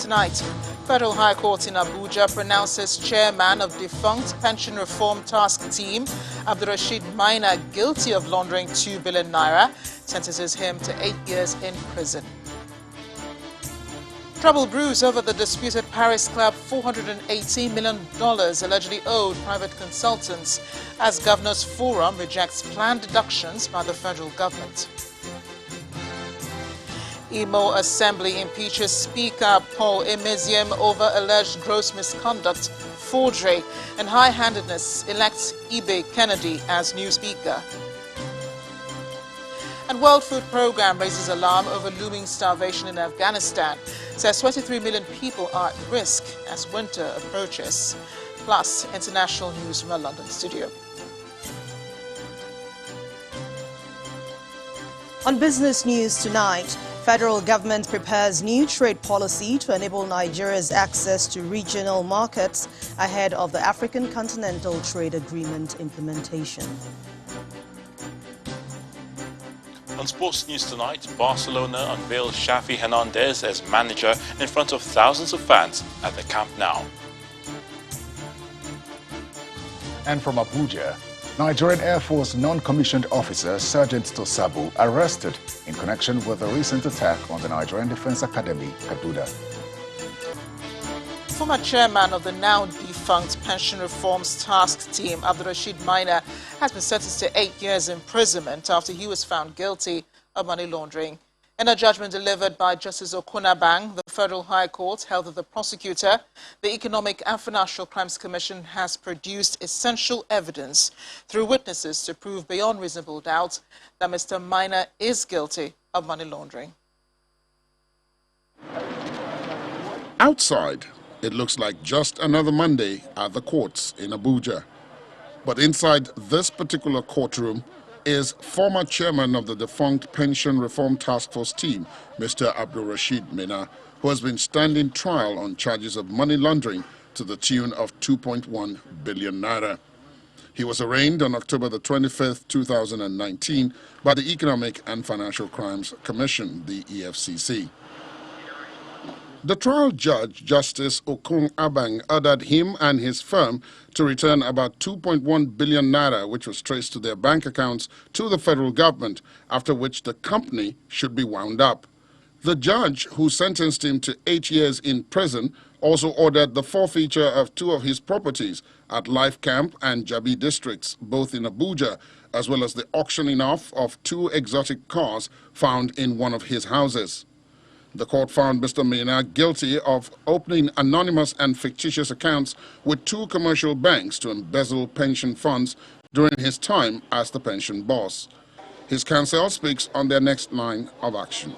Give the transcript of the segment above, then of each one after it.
tonight. Federal High Court in Abuja pronounces chairman of defunct Pension Reform Task Team, Abdulrasheed Maina, guilty of laundering 2 billion naira, sentences him to 8 years in prison. Trouble brews over the disputed Paris Club $418 million allegedly owed private consultants as Governors Forum rejects planned deductions by the federal government. Imo Assembly impeaches Speaker Paul Emeziem over alleged gross misconduct, forgery and high-handedness, elects Ibe Kennedy as new Speaker. And World Food Programme raises alarm over looming starvation in Afghanistan. Says 23 million people are at risk as winter approaches. Plus, international news from our London studio. On business news tonight, federal government prepares new trade policy to enable Nigeria's access to regional markets ahead of the African Continental Trade Agreement implementation. On sports news tonight, Barcelona unveils Xavi Hernandez as manager in front of thousands of fans at the Camp Nou. And from Abuja, Nigerian Air Force non-commissioned officer Sergeant Tosabu arrested in connection with the recent attack on the Nigerian Defense Academy, Kaduna. Former chairman of the now defunct Pension Reforms Task Team, Abdulrasheed Maina, has been sentenced to 8 years imprisonment after he was found guilty of money laundering. In a judgment delivered by Justice Okunabang, the Federal High Court held that the prosecutor, the Economic and Financial Crimes Commission, has produced essential evidence through witnesses to prove beyond reasonable doubt that Mr. Maina is guilty of money laundering. Outside, it looks like just another Monday at the courts in Abuja. But inside this particular courtroom is former chairman of the defunct Pension Reform Task Force team, Mr. Abdulrasheed Maina, who has been standing trial on charges of money laundering to the tune of 2.1 billion naira. He was arraigned on October the 25th, 2019 by the Economic and Financial Crimes Commission, the EFCC. The trial judge, Justice Okun Abang, ordered him and his firm to return about 2.1 billion naira, which was traced to their bank accounts, to the federal government, after which the company should be wound up. The judge, who sentenced him to 8 years in prison, also ordered the forfeiture of 2 of his properties at Life Camp and Jabi districts, both in Abuja, as well as the auctioning off of 2 exotic cars found in one of his houses. The court found Mr. Maina guilty of opening anonymous and fictitious accounts with 2 commercial banks to embezzle pension funds during his time as the pension boss. His counsel speaks on their next line of action.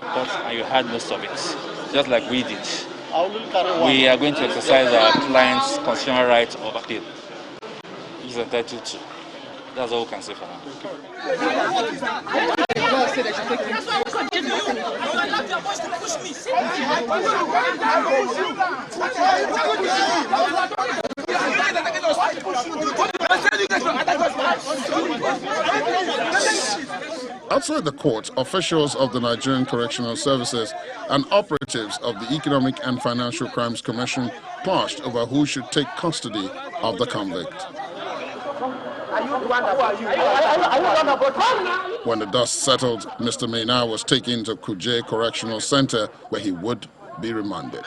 And you had most of it, just like we did. We are going to exercise our client's consumer right of appeal. He's entitled to. That's all we can say for now. Outside the court, officials of the Nigerian Correctional Services and operatives of the Economic and Financial Crimes Commission clashed over who should take custody of the convict. When the dust settled, Mr. Maina was taken to Kuje Correctional Center, where he would be remanded.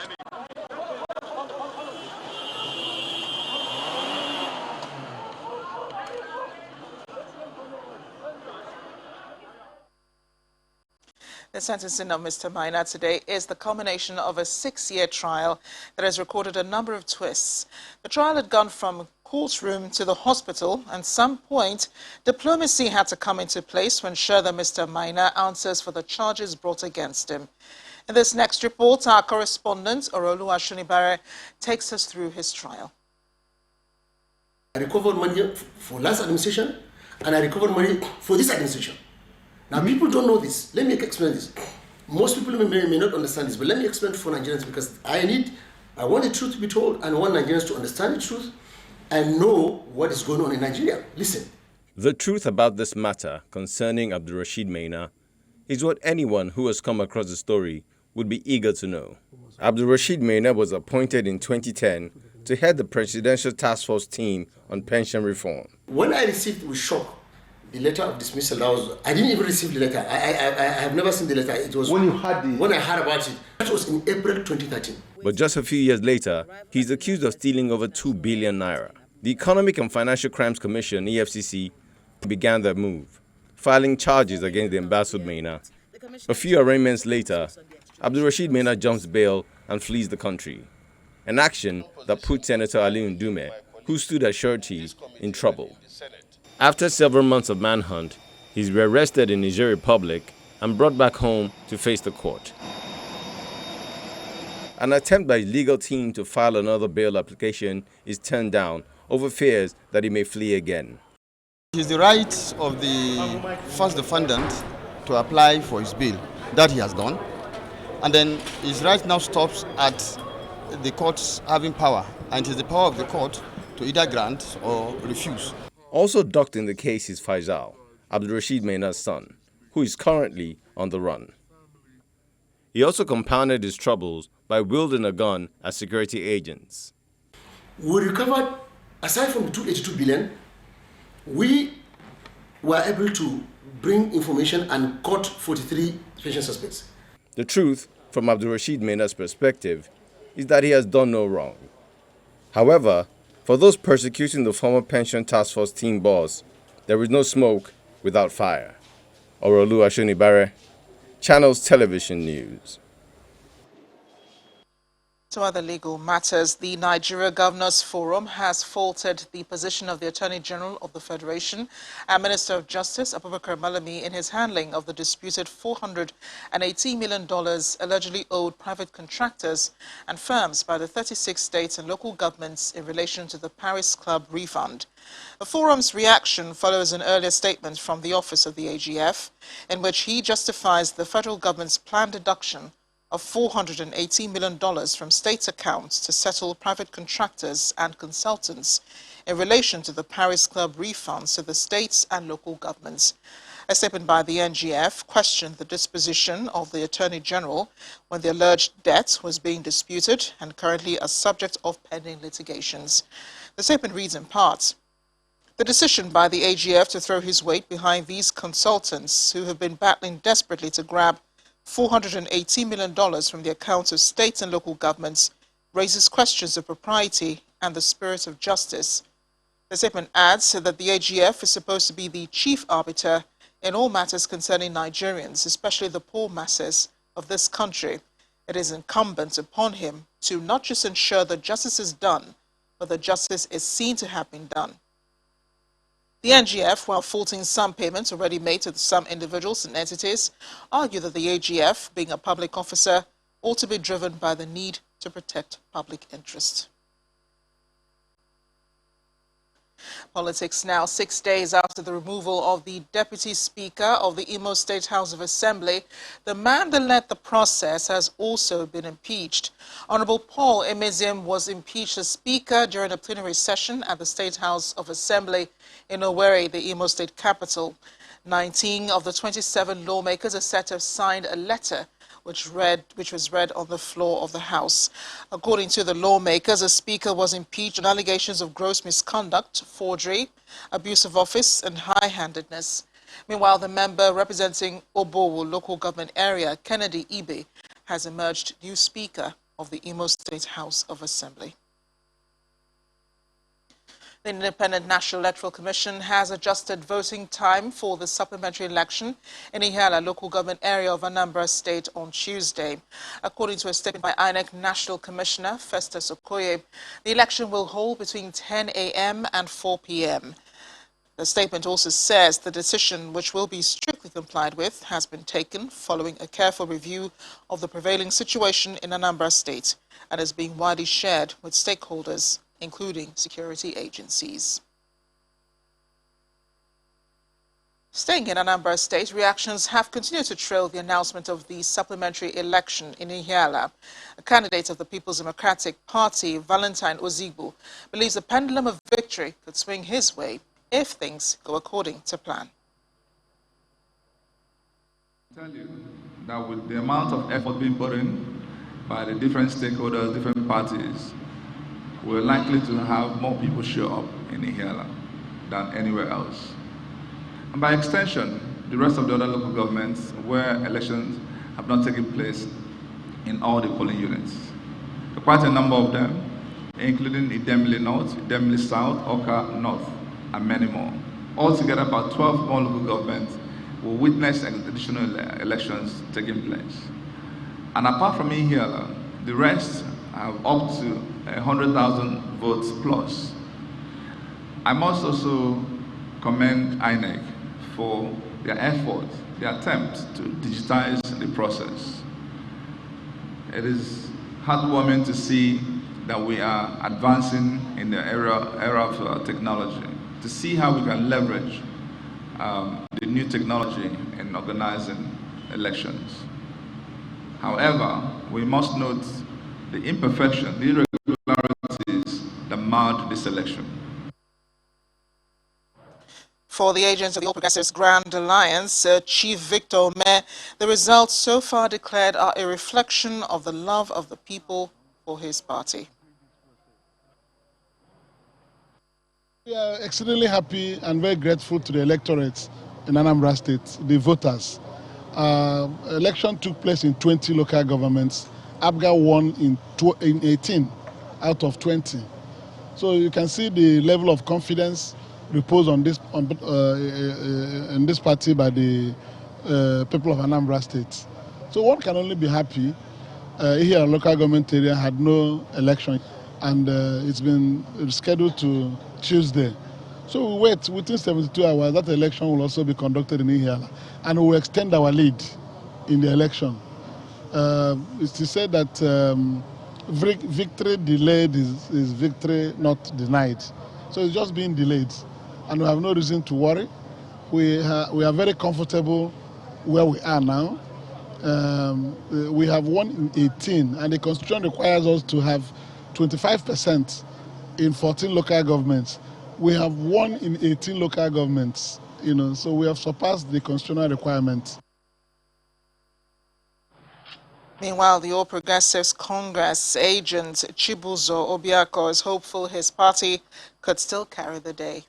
The sentencing of Mr. Maina today is the culmination of a 6-year trial that has recorded a number of twists. The trial had gone from courtroom to the hospital, and at some point, diplomacy had to come into place to ensure that Mr. Maina answers for the charges brought against him. In this next report, our correspondent, Orolu Ashunibare, takes us through his trial. I recovered money for last administration, and I recovered money for this administration. Now, people don't know this. Let me explain this. Most people may not understand this, but let me explain for Nigerians, because I want the truth to be told, and I want Nigerians to understand the truth and know what is going on in Nigeria. Listen. The truth about this matter concerning Abdulrasheed Maina is what anyone who has come across the story would be eager to know. Abdul Rashid Maina was appointed in 2010 to head the Presidential Task Force team on pension reform. When I received with shock the letter of dismissal, I didn't even receive the letter. I have never seen the letter. It was when I heard about it. That was in April 2013. But just a few years later, he's accused of stealing over 2 billion naira. The Economic and Financial Crimes Commission, EFCC, began their move, filing charges against the embattled Maina. A few arraignments later, Abdul Rashid Maina jumps bail and flees the country, an action that put Senator Ali Ndume, who stood as surety, in trouble. After several months of manhunt, he's rearrested in Niger Republic and brought back home to face the court. An attempt by his legal team to file another bail application is turned down over fears that he may flee again. It is the right of the first defendant to apply for his bail. That he has done. And then his right now stops at the courts having power. And it is the power of the court to either grant or refuse. Also docked in the case is Faisal, Abdul Rashid Maina's son, who is currently on the run. He also compounded his troubles by wielding a gun as security agents. We recovered, aside from the 282 billion, we were able to bring information and caught 43 pension suspects. The truth, from Abdul Rashid Maina's perspective, is that he has done no wrong. However, for those persecuting the former Pension Task Force team boss, there is no smoke without fire. Orolu Ashonibare, Channels Television News. To other legal matters, the Nigeria Governors Forum has faulted the position of the Attorney General of the Federation and Minister of Justice Abubakar Malami in his handling of the disputed $418 million allegedly owed private contractors and firms by the 36 states and local governments in relation to the Paris Club refund. The Forum's reaction follows an earlier statement from the office of the AGF, in which he justifies the federal government's planned deduction of $480 million from state accounts to settle private contractors and consultants in relation to the Paris Club refunds to the states and local governments. A statement by the NGF questioned the disposition of the Attorney General when the alleged debt was being disputed and currently a subject of pending litigations. The statement reads in part, "The decision by the AGF to throw his weight behind these consultants who have been battling desperately to grab $480 million from the accounts of states and local governments raises questions of propriety and the spirit of justice." The statement adds that the AGF is supposed to be the chief arbiter in all matters concerning Nigerians, especially the poor masses of this country. It is incumbent upon him to not just ensure that justice is done, but that justice is seen to have been done. The NGF, while faulting some payments already made to some individuals and entities, argue that the AGF, being a public officer, ought to be driven by the need to protect public interest. Politics now. 6 days after the removal of the Deputy Speaker of the Imo State House of Assembly, the man that led the process has also been impeached. Honorable Paul Emeziem was impeached as Speaker during a plenary session at the State House of Assembly in Owerri, the Imo State capital. 19 of the 27 lawmakers are said to have signed a letter which was read on the floor of the House. According to the lawmakers, the Speaker was impeached on allegations of gross misconduct, forgery, abuse of office, and high-handedness. Meanwhile, the member representing Obowo local government area, Kennedy Ibe, has emerged new Speaker of the Imo State House of Assembly. The Independent National Electoral Commission has adjusted voting time for the supplementary election in Ihiala local government area of Anambra State on Tuesday. According to a statement by INEC National Commissioner Festus Okoye, the election will hold between 10 a.m. and 4 p.m. The statement also says the decision, which will be strictly complied with, has been taken following a careful review of the prevailing situation in Anambra State and is being widely shared with stakeholders, including security agencies. Staying in Anambra State, reactions have continued to trail the announcement of the supplementary election in Ihiala. A candidate of the People's Democratic Party, Valentine Ozigbo, believes the pendulum of victory could swing his way if things go according to plan. I tell you, that with the amount of effort being put in by the different stakeholders, different parties, we're likely to have more people show up in Ihiala than anywhere else. And by extension, the rest of the other local governments where elections have not taken place in all the polling units. Quite a number of them, including Idemili North, Idemili South, Oka North, and many more. Altogether, about 12 more local governments will witness additional elections taking place. And apart from Ihiala, the rest have up to 100,000 votes plus. I must also commend INEC for their effort, their attempt to digitize the process. It is heartwarming to see that we are advancing in the era of technology, to see how we can leverage the new technology in organizing elections. However, we must note the imperfection, the irregularities that marred this election. For the agents of the All Progressives Grand Alliance, Chief Victor Omeh, the results so far declared are a reflection of the love of the people for his party. We are exceedingly happy and very grateful to the electorate in Anambra State, the voters. Election took place in 20 local governments. APGA won in 18 out of 20. So you can see the level of confidence reposed on this in this party by the people of Anambra State. So one can only be happy. Here, our local government area had no election, and it's been scheduled to Tuesday. So we wait within 72 hours. That election will also be conducted in Ihiala, and we will extend our lead in the election. It's to say that victory delayed is victory not denied. So it's just being delayed, and we have no reason to worry. We are very comfortable where we are now. We have won in 18, and the Constitution requires us to have 25% in 14 local governments. We have won in 18 local governments, so we have surpassed the constitutional requirements. Meanwhile, the All Progressives Congress agent Chibuzo Obiako is hopeful his party could still carry the day.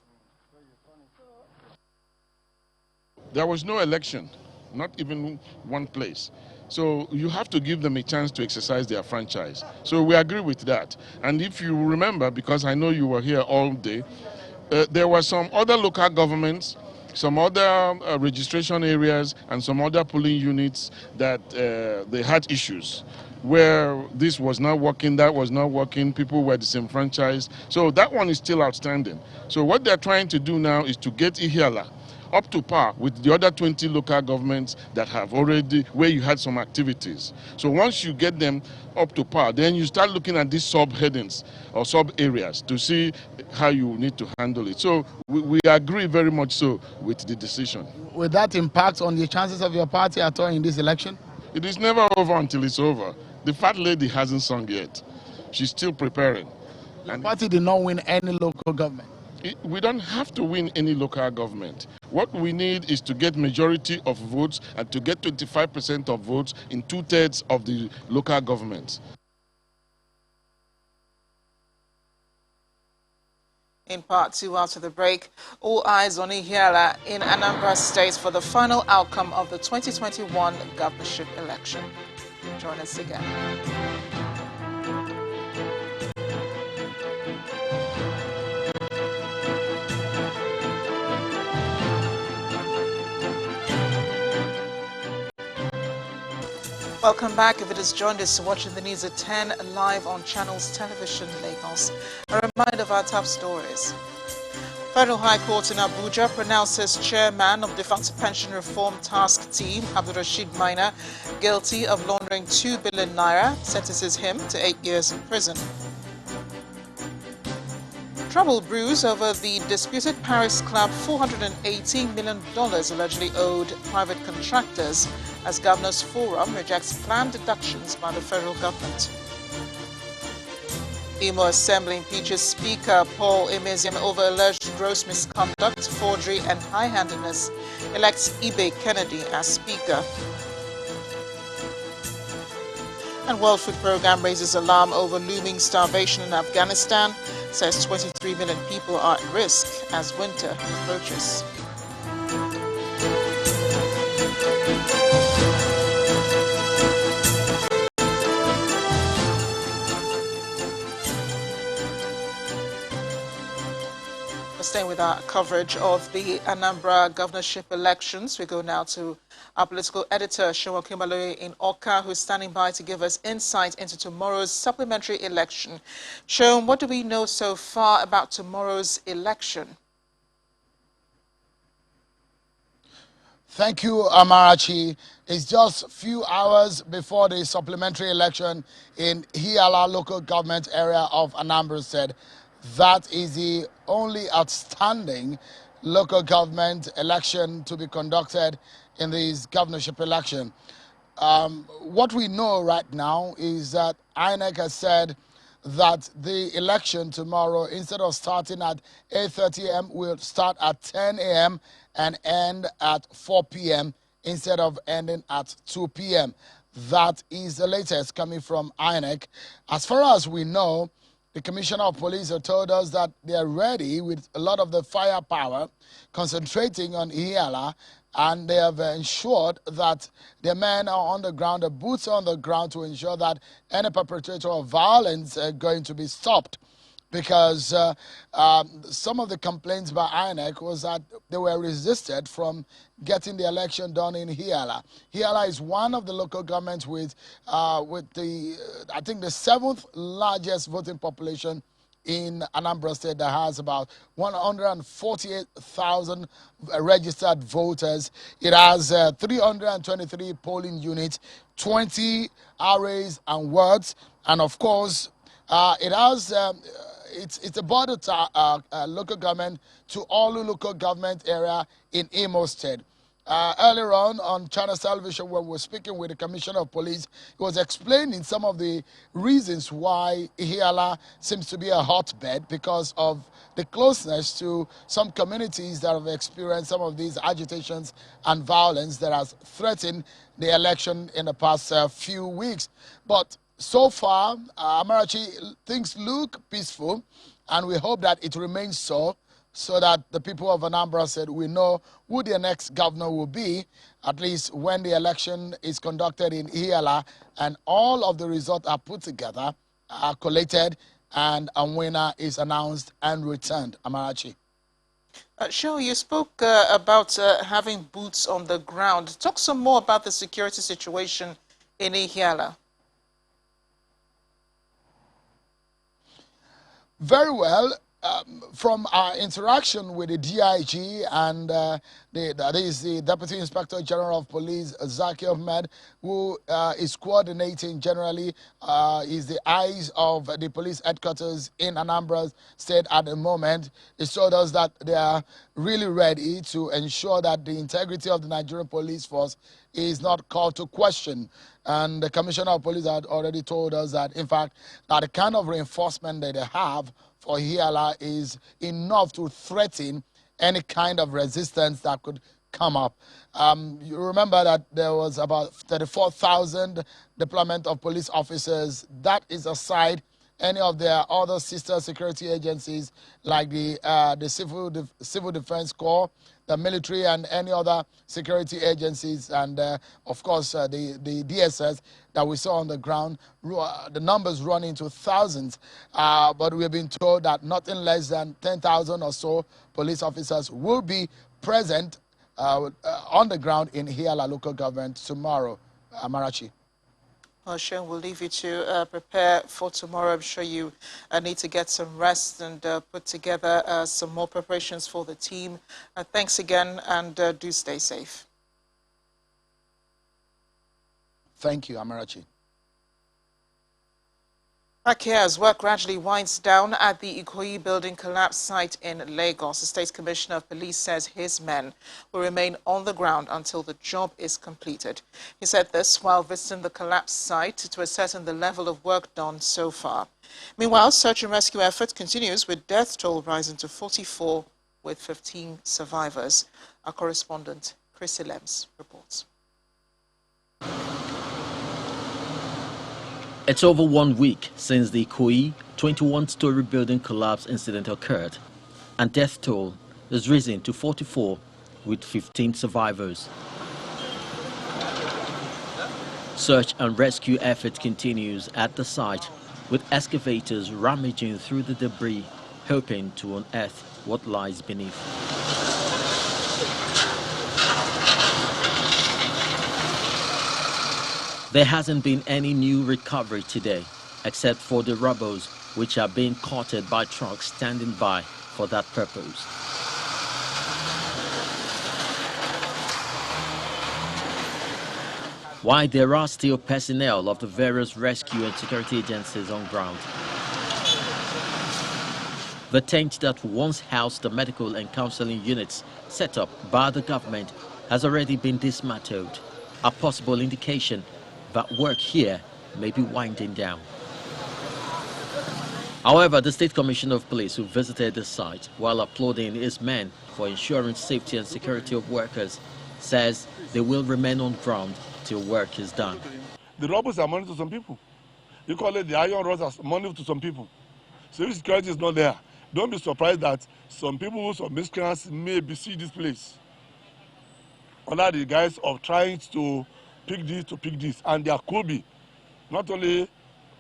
There was no election, not even one place. So you have to give them a chance to exercise their franchise. So we agree with that. And if you remember, because I know you were here all day, there were some other local governments, some other registration areas, and some other polling units that they had issues where this was not working, that was not working, people were disenfranchised. So that one is still outstanding. So what they're trying to do now is to get Ihiala up to par with the other 20 local governments that have already, where you had some activities. So once you get them up to par, then you start looking at these subheadings or sub-areas to see how you need to handle it. So we agree very much so with the decision. Will that impact on the chances of your party at all in this election? It is never over until it's over. The fat lady hasn't sung yet. She's still preparing. The party did not win any local government. We don't have to win any local government. What we need is to get majority of votes and to get 25% of votes in 2/3 of the local governments. In part two, after the break, all eyes on Ihiala in Anambra State for the final outcome of the 2021 governorship election. Join us again. Welcome back. If it has joined us watching the news at 10 live on Channels Television Lagos, a reminder of our top stories. Federal High Court in Abuja pronounces chairman of defunct pension reform task team, Abdurrashid Maina, guilty of laundering 2 billion naira, sentences him to 8 years in prison. Trouble brews over the disputed Paris Club $418 million allegedly owed private contractors as Governors Forum rejects planned deductions by the federal government. Imo Assembly impeaches Speaker Paul Emeziam over alleged gross misconduct, forgery and high-handedness, elects Ibe Kennedy as Speaker. And World Food Programme raises alarm over looming starvation in Afghanistan, says 23 million people are at risk as winter approaches. Staying with our coverage of the Anambra governorship elections, we go now to our political editor, Seun Okinbaloye in Awka, who's standing by to give us insight into tomorrow's supplementary election. Seun, what do we know so far about tomorrow's election? Thank you, Amarachi. It's just a few hours before the supplementary election in Hiala local government area of Anambra State. That is the only outstanding local government election to be conducted in this governorship election. What we know right now is that INEC has said that the election tomorrow, instead of starting at 8:30 a.m., will start at 10 a.m. and end at 4 p.m. instead of ending at 2 p.m. That is the latest coming from INEC. As far as we know, the Commissioner of Police have told us that they are ready with a lot of the firepower concentrating on Ihiala, and they have ensured that their men are on the ground, the boots are on the ground to ensure that any perpetrator of violence are going to be stopped. Because some of the complaints by INEC was that they were resisted from getting the election done in Hiala. Hiala is one of the local governments with the, I think, the 7th largest voting population in Anambra State that has about 148,000 registered voters. It has 323 polling units, 20 arrays and wards, and of course, it has it's a border local government to Olu local government area in Imo State. Earlier on Channels Television, when we were speaking with the Commissioner of Police, he was explaining some of the reasons why Ihiala seems to be a hotbed because of the closeness to some communities that have experienced some of these agitations and violence that has threatened the election in the past few weeks. But so far, Amarachi, things look peaceful, and we hope that it remains so that the people of Anambra said we know who their next governor will be, at least when the election is conducted in Ihiala and all of the results are put together, are collated, and a winner is announced and returned. Amarachi. Seun, you spoke about having boots on the ground. Talk some more about the security situation in Ihiala. Very well. From our interaction with the DIG and that is the Deputy Inspector General of Police, Zaki Ahmed, who is coordinating generally, is the eyes of the police headquarters in Anambra State at the moment. It showed us that they are really ready to ensure that the integrity of the Nigerian police force is not called to question. And the Commissioner of Police had already told us that, in fact, that the kind of reinforcement that they have for Hiala is enough to threaten any kind of resistance that could come up. You remember that there was about 34,000 deployment of police officers. That is aside any of their other sister security agencies like the Civil Defense Corps, the military, and any other security agencies, and of course the DSS that we saw on the ground. The numbers run into thousands, but we have been told that nothing less than 10,000 or so police officers will be present on the ground in Hiala local government tomorrow. Amarachi. Well, Seun, we'll leave you to prepare for tomorrow. I'm sure you need to get some rest and put together some more preparations for the team. Thanks again, and do stay safe. Thank you, Amarachi. Back here, as work gradually winds down at the Ikoyi building collapse site in Lagos, the State Commissioner of Police says his men will remain on the ground until the job is completed. He said this while visiting the collapse site to ascertain the level of work done so far. Meanwhile, search and rescue effort continues with death toll rising to 44 with 15 survivors. Our correspondent, Chris Lems, reports. It's over 1 week since the Ikoyi 21-story building collapse incident occurred, and death toll has risen to 44, with 15 survivors. Search and rescue effort continues at the site, with excavators rummaging through the debris, hoping to unearth what lies beneath. There hasn't been any new recovery today, except for the rubbles which are being carted by trucks standing by for that purpose. While there are still personnel of the various rescue and security agencies on ground, the tent that once housed the medical and counseling units set up by the government has already been dismantled, a possible indication that work here may be winding down. However, the State Commissioner of Police, who visited the site while applauding his men for ensuring safety and security of workers, says they will remain on ground till work is done. The robbers are money to some people. You call it the iron rods as money to some people. So if security is not there, don't be surprised that some people, some miscreants may besiege this place under the guise of trying to pick this, and there could be not only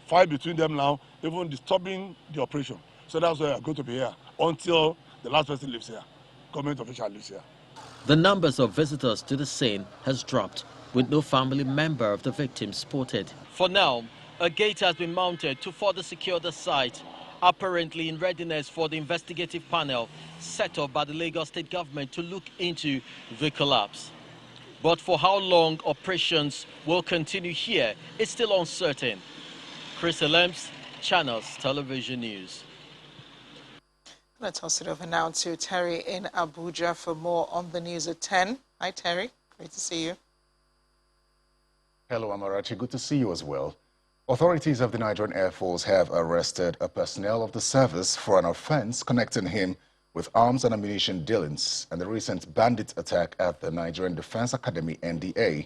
fight between them now, even disturbing the operation. So that's why we are going to be here until the last person lives here, government official lives here. The numbers of visitors to the scene has dropped, with no family member of the victim spotted. For now, a gate has been mounted to further secure the site, apparently in readiness for the investigative panel set up by the Lagos State government to look into the collapse. But for how long operations will continue here is still uncertain. Chris Elems, Channels Television News. Let's toss it over now to Terry in Abuja for more on the news at 10. Hi, Terry. Great to see you. Hello, Amarachi. Good to see you as well. Authorities of the Nigerian Air Force have arrested a personnel of the service for an offense connecting him with arms and ammunition dealings and the recent bandit attack at the Nigerian Defense Academy, NDA.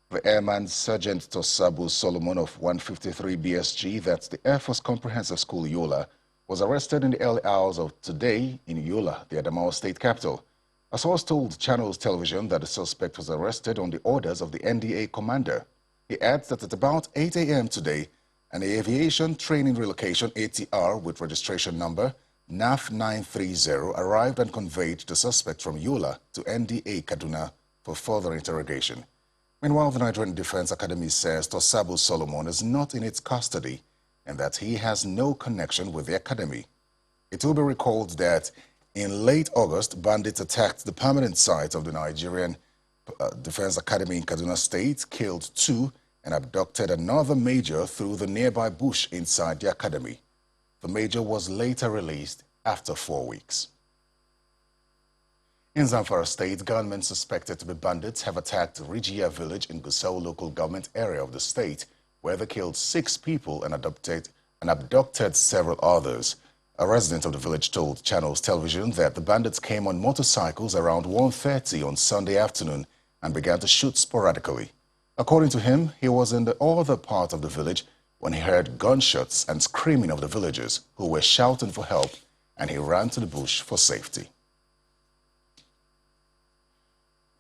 The Airman Sergeant Tosabu Solomon of 153 BSG, that's the Air Force Comprehensive School, Yola, was arrested in the early hours of today in Yola, the Adamawa state capital. A source told Channels Television that the suspect was arrested on the orders of the NDA commander. He adds that at about 8 a.m. today, an Aviation Training Relocation ATR with registration number NAF 930 arrived and conveyed the suspect from Yola to NDA Kaduna for further interrogation. Meanwhile, the Nigerian Defense Academy says Tosabu Solomon is not in its custody and that he has no connection with the academy. It will be recalled that in late August, bandits attacked the permanent site of the Nigerian Defense Academy in Kaduna State, killed 2 and abducted another major through the nearby bush inside the academy. The major was later released after 4 weeks. In Zamfara State, gunmen suspected to be bandits have attacked Rigia village in Gusau local government area of the state, where they killed 6 people and abducted several others. A resident of the village told Channels Television that the bandits came on motorcycles around 1:30 on Sunday afternoon and began to shoot sporadically. According to him, he was in the other part of the village when he heard gunshots and screaming of the villagers who were shouting for help, and he ran to the bush for safety.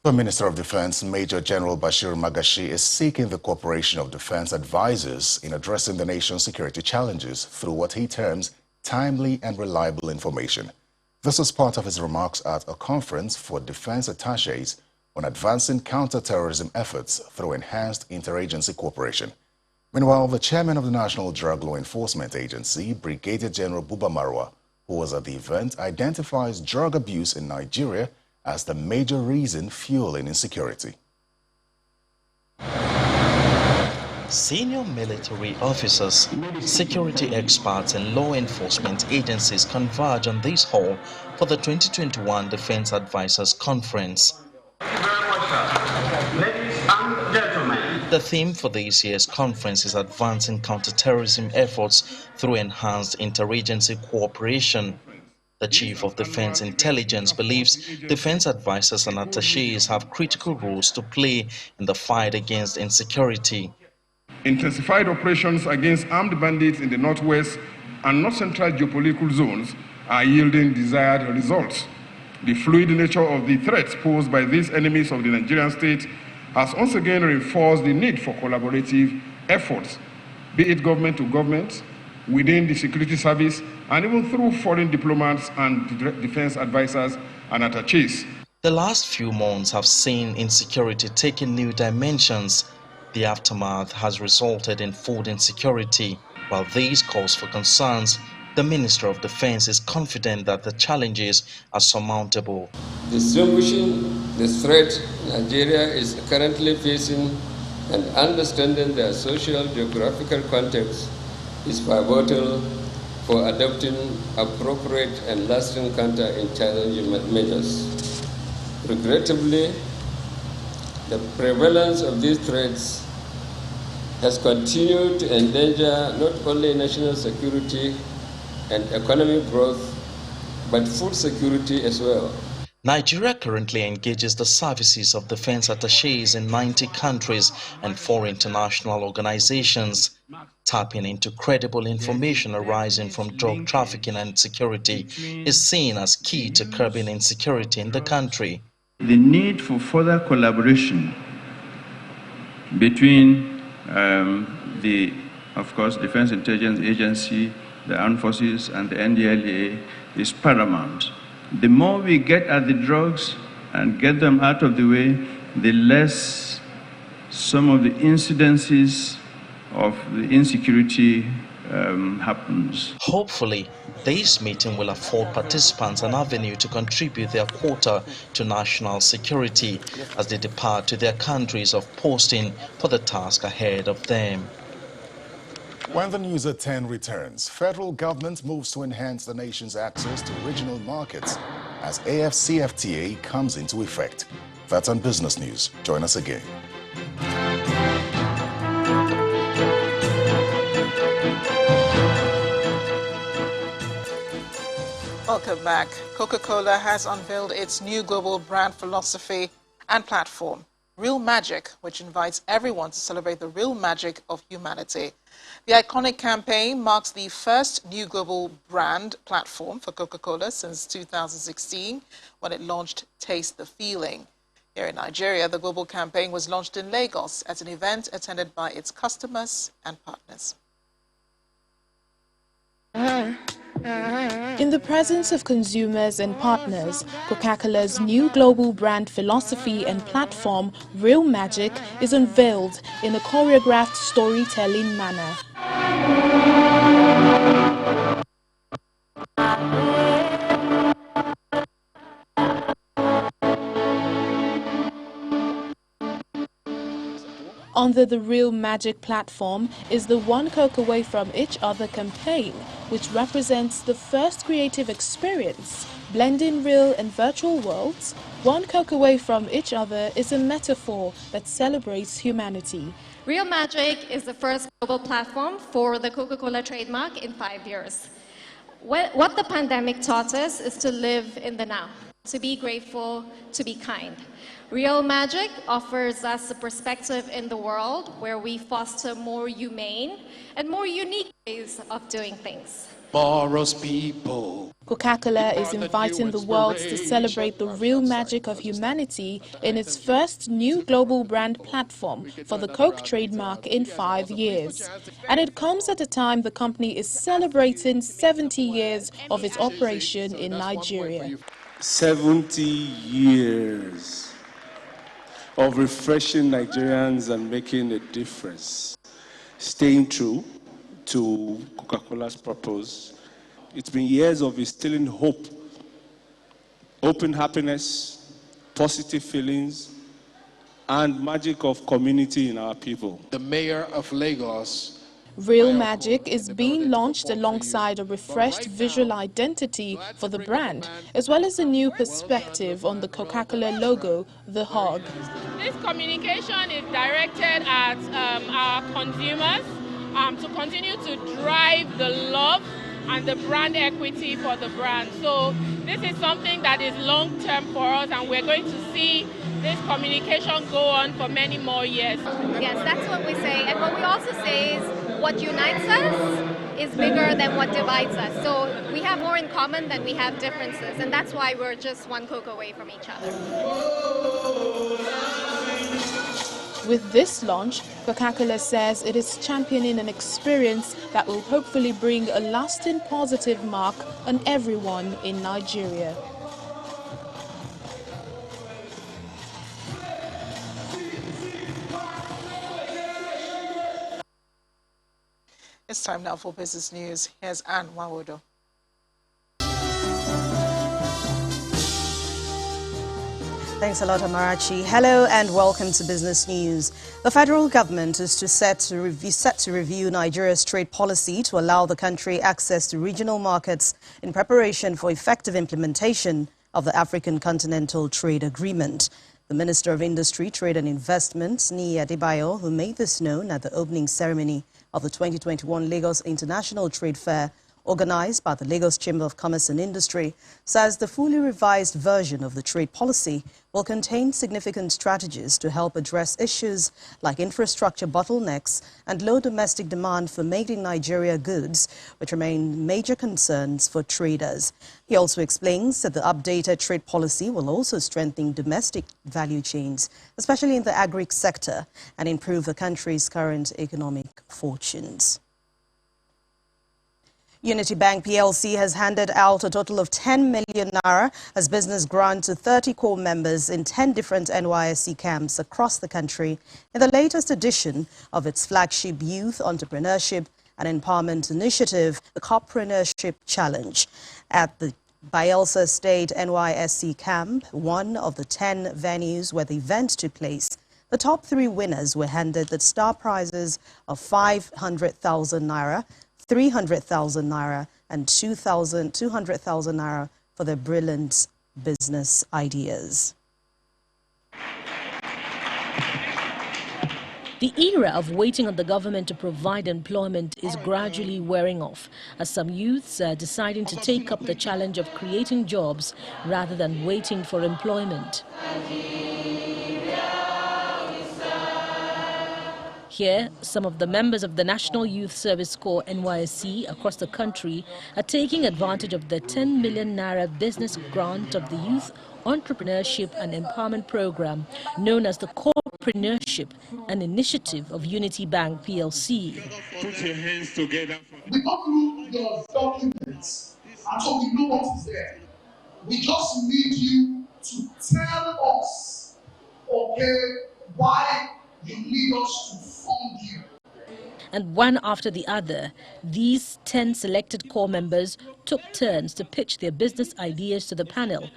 The Minister of Defense, Major General Bashir Magashi, is seeking the cooperation of defense advisors in addressing the nation's security challenges through what he terms timely and reliable information. This is part of his remarks at a conference for defense attachés on advancing counter-terrorism efforts through enhanced interagency cooperation. Meanwhile, the chairman of the National Drug Law Enforcement Agency, Brigadier General Buba Marwa, who was at the event, identifies drug abuse in Nigeria as the major reason fueling insecurity. Senior military officers, security experts and law enforcement agencies converge on this hall for the 2021 Defense Advisors Conference. Ladies and gentlemen, the theme for this year's conference is advancing counterterrorism efforts through enhanced interagency cooperation. The Chief of Defense Intelligence believes defense advisors and attachés have critical roles to play in the fight against insecurity. Intensified operations against armed bandits in the northwest and north-central geopolitical zones are yielding desired results. The fluid nature of the threats posed by these enemies of the Nigerian state has once again reinforced the need for collaborative efforts, be it government to government, within the security service, and even through foreign diplomats and defense advisors and attaches. The last few months have seen insecurity taking new dimensions. The aftermath has resulted in food insecurity. While these cause for concerns, the Minister of Defense is confident that the challenges are surmountable. Distinguishing the threat Nigeria is currently facing and understanding their social geographical context is pivotal for adopting appropriate and lasting counter-intelligence measures. Regrettably, the prevalence of these threats has continued to endanger not only national security and economic growth, but food security as well. Nigeria currently engages the services of defense attachés in 90 countries and 4 international organizations. Tapping into credible information arising from drug trafficking and security is seen as key to curbing insecurity in the country. The need for further collaboration between of course, Defense Intelligence Agency, the Armed Forces, and the NDLEA is paramount. The more we get at the drugs and get them out of the way, the less some of the incidences of the insecurity happens. Hopefully, this meeting will afford participants an avenue to contribute their quota to national security as they depart to their countries of posting for the task ahead of them. When the news at 10 returns, federal government moves to enhance the nation's access to regional markets as AFCFTA comes into effect. That's on Business News. Join us again. Welcome back. Coca-Cola has unveiled its new global brand philosophy and platform, Real Magic, which invites everyone to celebrate the real magic of humanity. The iconic campaign marks the first new global brand platform for Coca-Cola since 2016, when it launched Taste the Feeling. Here in Nigeria, the global campaign was launched in Lagos at an event attended by its customers and partners. In the presence of consumers and partners, Coca-Cola's new global brand philosophy and platform, Real Magic, is unveiled in a choreographed storytelling manner. Under the Real Magic platform is the One Coke Away From Each Other campaign, which represents the first creative experience. Blending real and virtual worlds, One Coke Away From Each Other is a metaphor that celebrates humanity. Real Magic is the first global platform for the Coca-Cola trademark in 5 years. What the pandemic taught us is to live in the now, to be grateful, to be kind. Real Magic offers us a perspective in the world where we foster more humane and more unique ways of doing things. Coca-Cola is inviting the world to celebrate the real magic of humanity in its first new global brand platform for the Coke trademark in 5 years. And it comes at a time the company is celebrating 70 years of its operation in Nigeria. 70 years of refreshing Nigerians and making a difference, staying true to Coca-Cola's purpose. It's been years of instilling hope, open happiness, positive feelings, and magic of community in our people. The mayor of Lagos. Real Magic is being launched alongside a refreshed visual identity for the brand, as well as a new perspective on the Coca-Cola logo, the hug. This communication is directed at our consumers to continue to drive the love and the brand equity for the brand. So this is something that is long-term for us, and we're going to see this communication go on for many more years. Yes, that's what we say. And what we also say is what unites us is bigger than what divides us. So we have more in common than we have differences. And that's why we're just one Coke away from each other. With this launch, Coca-Cola says it is championing an experience that will hopefully bring a lasting positive mark on everyone in Nigeria. It's time now for business news. Here's Anne Wawodo. Thanks a lot, Amarachi. Hello and welcome to Business News. The federal government is set to review Nigeria's trade policy to allow the country access to regional markets in preparation for effective implementation of the African Continental Trade Agreement. The Minister of Industry, Trade and Investment, Niyi Adebayo, who made this known at the opening ceremony of the 2021 Lagos International Trade Fair, organized by the Lagos Chamber of Commerce and Industry, says the fully revised version of the trade policy will contain significant strategies to help address issues like infrastructure bottlenecks and low domestic demand for made in Nigeria goods, which remain major concerns for traders. He also explains that the updated trade policy will also strengthen domestic value chains, especially in the agri sector, and improve the country's current economic fortunes. Unity Bank PLC has handed out a total of 10 million naira as business grant to 30 core members in 10 different NYSC camps across the country in the latest edition of its flagship youth entrepreneurship and empowerment initiative, the Corpreneurship Challenge. At the Bayelsa State NYSC camp, one of the 10 venues where the event took place, the top 3 winners were handed the star prizes of 500,000 naira, 300,000 naira and 200,000 naira for their brilliant business ideas. The era of waiting on the government to provide employment is gradually wearing off, as some youths are deciding to take up the challenge of creating jobs rather than waiting for employment. Here, some of the members of the National Youth Service Corps NYSC across the country are taking advantage of the 10 million naira business grant of the Youth Entrepreneurship and Empowerment Program, known as the Corpreneurship, an initiative of Unity Bank PLC. Put your hands together. We go through your documents, and so we know what is there. We just need you to tell us, okay, why you need us to fund you. And one after the other, these 10 selected core members took turns to pitch their business ideas to the panel.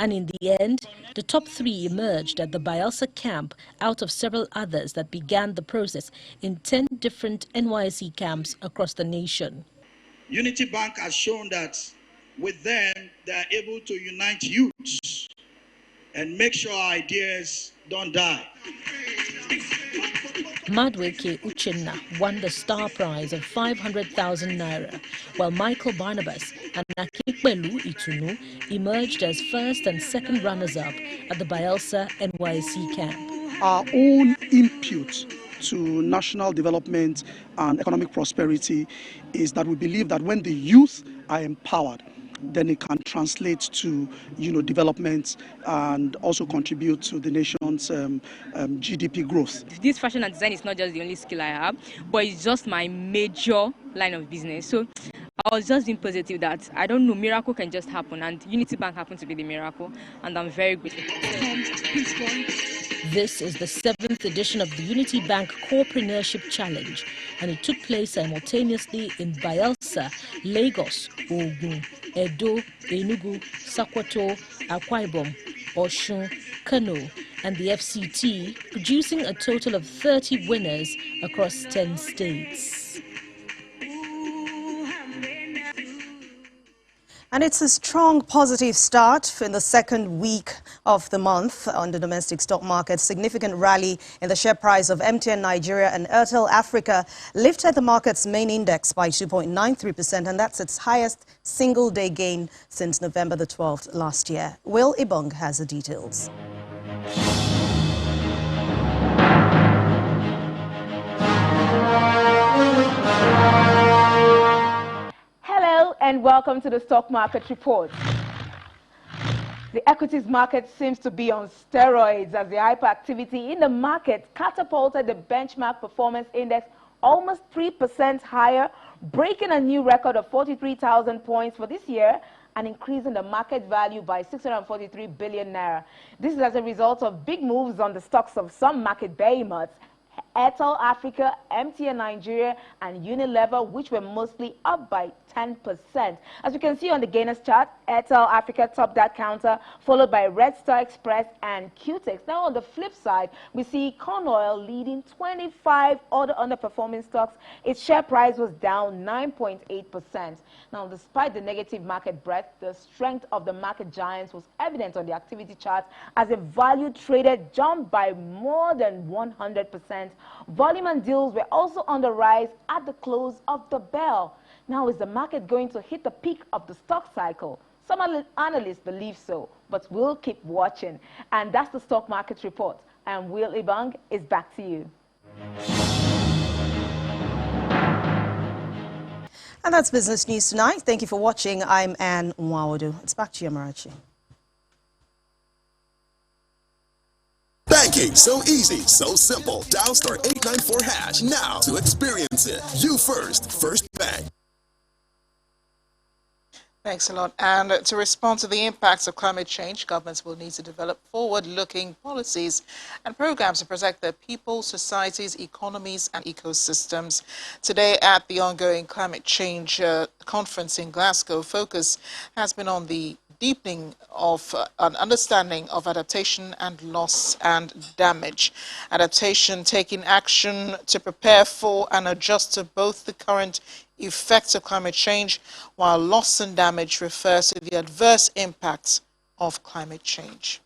And in the end, the top 3 emerged at the Bayelsa camp out of several others that began the process in 10 different NYSC camps across the nation. Unity Bank has shown that with them, they are able to unite youths and make sure our ideas don't die. Madweke Uchenna won the star prize of 500,000 naira, while Michael Barnabas and Nakikbelu Itunu emerged as first and second runners-up at the Bayelsa NYSC camp. Our own input to national development and economic prosperity is that we believe that when the youth are empowered, then it can translate to, development and also contribute to the nation's GDP growth. This fashion and design is not just the only skill I have, but it's just my major line of business. So I was just being positive that, I don't know, miracle can just happen, and Unity Bank happened to be the miracle, and I'm very grateful. This is the 7th edition of the Unity Bank Corpreneurship Challenge, and it took place simultaneously in Bayelsa, Lagos, Ogun, Edo, Enugu, Sokoto, Akwa Ibom, Osun, Kano, and the FCT, producing a total of 30 winners across 10 states. And it's a strong positive start in the second week of the month on the domestic stock market. Significant rally in the share price of MTN Nigeria and Airtel Africa lifted the market's main index by 2.93%, and that's its highest single-day gain since November the 12th last year. Will Ibong has the details. and welcome to the Stock Market Report. The equities market seems to be on steroids as the hyperactivity in the market catapulted the benchmark performance index almost 3% higher, breaking a new record of 43,000 points for this year and increasing the market value by 643 billion naira. This is as a result of big moves on the stocks of some market behemoths, Airtel Africa, MTN Nigeria, and Unilever, which were mostly up by 10%. As you can see on the gainers chart, Airtel Africa topped that counter, followed by Red Star Express and QTix. Now on the flip side, we see Corn Oil leading 25 other underperforming stocks. Its share price was down 9.8%. Now, despite the negative market breadth, the strength of the market giants was evident on the activity chart as the value traded jumped by more than 100%. Volume and deals were also on the rise at the close of the bell. Now, is the market going to hit the peak of the stock cycle? Some analysts believe so, but we'll keep watching. And that's the Stock Market Report. And Will Ibang is back to you. And that's Business News Tonight. Thank you for watching. I'm Anne Nwawodu. It's back to you, Amarachi. Banking, so easy, so simple. Dial *894# now to experience it. You first, First Bank. Thanks a lot. And to respond to the impacts of climate change, governments will need to develop forward-looking policies and programs to protect their people, societies, economies, and ecosystems. Today at the ongoing climate change conference in Glasgow, focus has been on the deepening of an understanding of adaptation and loss and damage. Adaptation, taking action to prepare for and adjust to both the current effects of climate change, while loss and damage refers to the adverse impacts of climate change.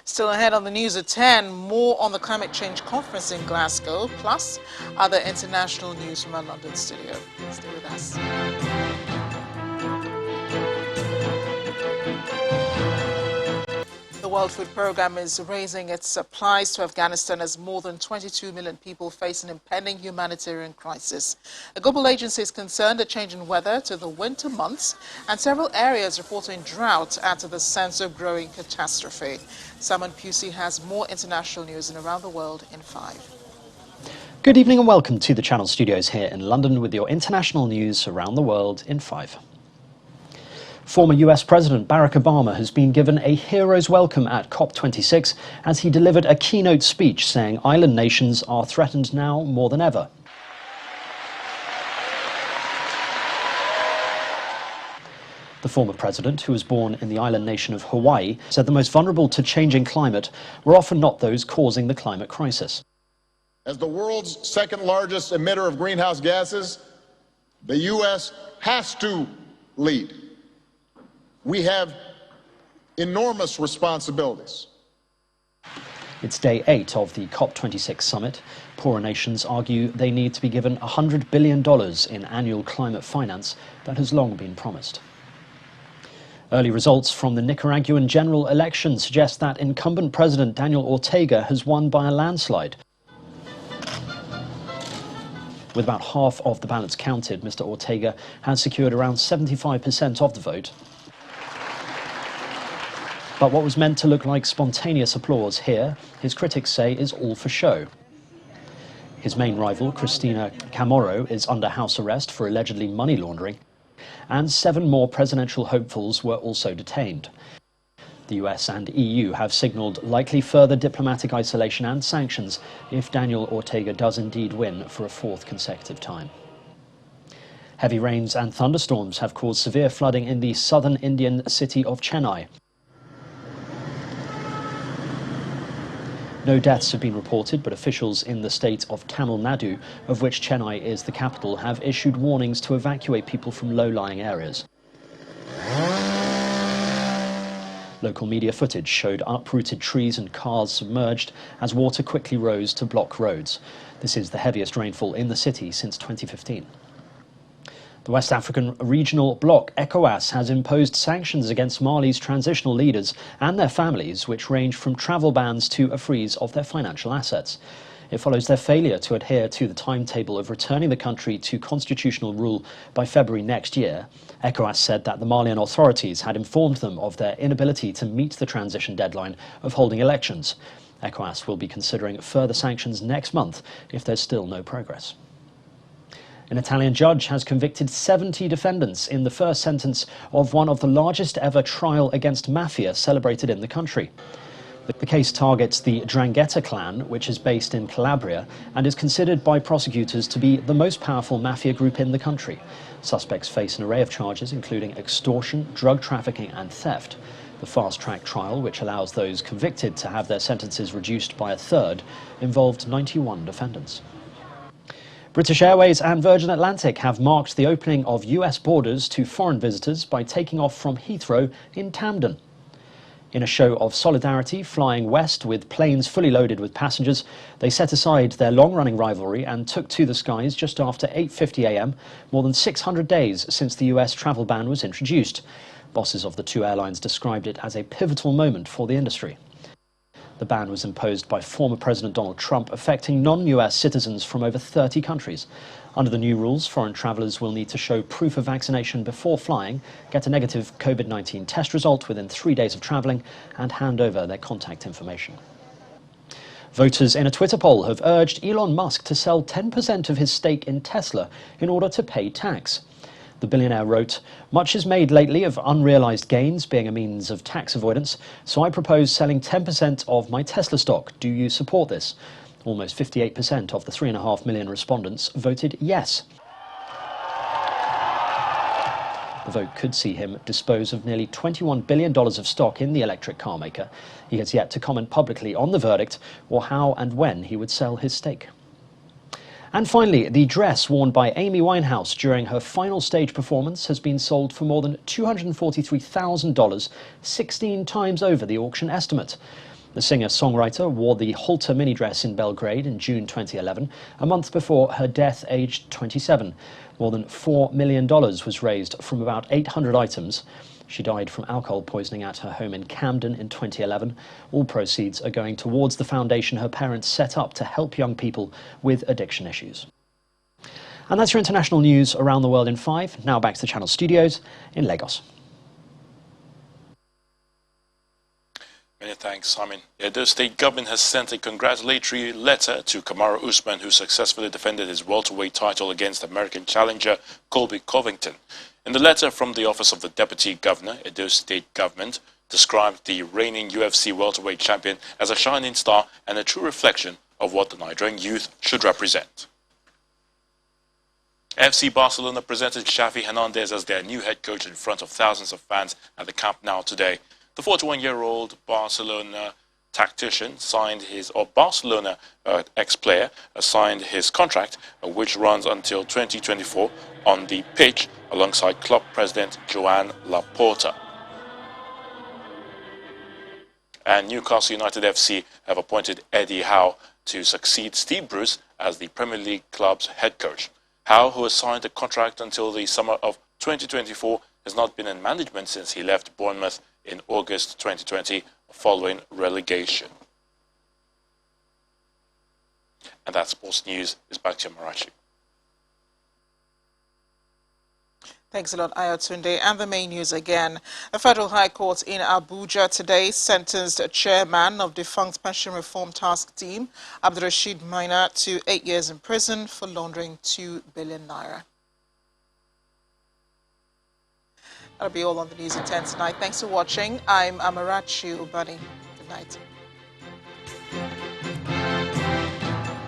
Still ahead on the news at 10, more on the climate change conference in Glasgow, plus other international news from our London studio. Stay with us. The World Food Programme is raising its supplies to Afghanistan as more than 22 million people face an impending humanitarian crisis. The global agency is concerned a change in weather to the winter months and several areas reporting drought add to the sense of growing catastrophe. Simon Pusey has more international news and around the world in 5. Good evening and welcome to the Channel Studios here in London with your international news around the world in 5. Former US President Barack Obama has been given a hero's welcome at COP26 as he delivered a keynote speech saying island nations are threatened now more than ever. The former president, who was born in the island nation of Hawaii, said the most vulnerable to changing climate were often not those causing the climate crisis. As the world's second largest emitter of greenhouse gases, the U.S. has to lead. We have enormous responsibilities. It's day 8 of the COP26 summit. Poorer nations argue they need to be given $100 billion in annual climate finance that has long been promised. Early results from the Nicaraguan general election suggest that incumbent President Daniel Ortega has won by a landslide. With about half of the ballots counted, Mr. Ortega has secured around 75% of the vote. But what was meant to look like spontaneous applause here, his critics say, is all for show. His main rival, Cristina Chamorro, is under house arrest for allegedly money laundering, and 7 more presidential hopefuls were also detained. The US and EU have signalled likely further diplomatic isolation and sanctions if Daniel Ortega does indeed win for a 4th consecutive time. Heavy rains and thunderstorms have caused severe flooding in the southern Indian city of Chennai. No deaths have been reported, but officials in the state of Tamil Nadu, of which Chennai is the capital, have issued warnings to evacuate people from low-lying areas. Local media footage showed uprooted trees and cars submerged as water quickly rose to block roads. This is the heaviest rainfall in the city since 2015. The West African regional bloc, ECOWAS, has imposed sanctions against Mali's transitional leaders and their families, which range from travel bans to a freeze of their financial assets. It follows their failure to adhere to the timetable of returning the country to constitutional rule by February next year. ECOWAS said that the Malian authorities had informed them of their inability to meet the transition deadline of holding elections. ECOWAS will be considering further sanctions next month if there's still no progress. An Italian judge has convicted 70 defendants in the first sentence of one of the largest ever trial against mafia celebrated in the country. The case targets the 'Ndrangheta clan, which is based in Calabria and is considered by prosecutors to be the most powerful mafia group in the country. Suspects face an array of charges, including extortion, drug trafficking and theft. The fast-track trial, which allows those convicted to have their sentences reduced by a third, involved 91 defendants. British Airways and Virgin Atlantic have marked the opening of US borders to foreign visitors by taking off from Heathrow in Camden. In a show of solidarity, flying west with planes fully loaded with passengers, they set aside their long-running rivalry and took to the skies just after 8:50 a.m., more than 600 days since the US travel ban was introduced. Bosses of the two airlines described it as a pivotal moment for the industry. The ban was imposed by former President Donald Trump, affecting non-US citizens from over 30 countries. Under the new rules, foreign travellers will need to show proof of vaccination before flying, get a negative COVID-19 test result within 3 days of travelling, and hand over their contact information. Voters in a Twitter poll have urged Elon Musk to sell 10% of his stake in Tesla in order to pay tax. The billionaire wrote, "Much is made lately of unrealised gains being a means of tax avoidance, so I propose selling 10% of my Tesla stock. Do you support this?" Almost 58% of the 3.5 million respondents voted yes. The vote could see him dispose of nearly $21 billion of stock in the electric car maker. He has yet to comment publicly on the verdict or how and when he would sell his stake. And finally, the dress worn by Amy Winehouse during her final stage performance has been sold for more than $243,000, 16 times over the auction estimate. The singer-songwriter wore the halter mini dress in Belgrade in June 2011, a month before her death aged 27. More than $4 million was raised from about 800 items. She died from alcohol poisoning at her home in Camden in 2011. All proceeds are going towards the foundation her parents set up to help young people with addiction issues. And that's your international news around the world in 5. Now back to the Channel Studios in Lagos. Many thanks, Simon. The Edo State government has sent a congratulatory letter to Kamaru Usman, who successfully defended his welterweight title against American challenger Colby Covington. In the letter from the Office of the Deputy Governor, Edo State government described the reigning UFC welterweight champion as a shining star and a true reflection of what the Nigerian youth should represent. FC Barcelona presented Xavi Hernandez as their new head coach in front of thousands of fans at the Camp Nou today. The 41-year-old Barcelona tactician signed his, or Barcelona ex-player signed his contract, which runs until 2024 on the pitch alongside club president Joan Laporta. And Newcastle United FC have appointed Eddie Howe to succeed Steve Bruce as the Premier League club's head coach. Howe, who has signed a contract until the summer of 2024, has not been in management since he left Bournemouth in August 2020 following relegation. And that sports news is back to Marachi. Thanks a lot, Ayatunde. And the main news again. A federal high court in Abuja today sentenced a chairman of defunct pension reform task team, Abdurrashid Maina, to 8 years in prison for laundering 2 billion naira. That'll be all on the news at 10 tonight. Thanks for watching. I'm Amarachi Ubani. Good night.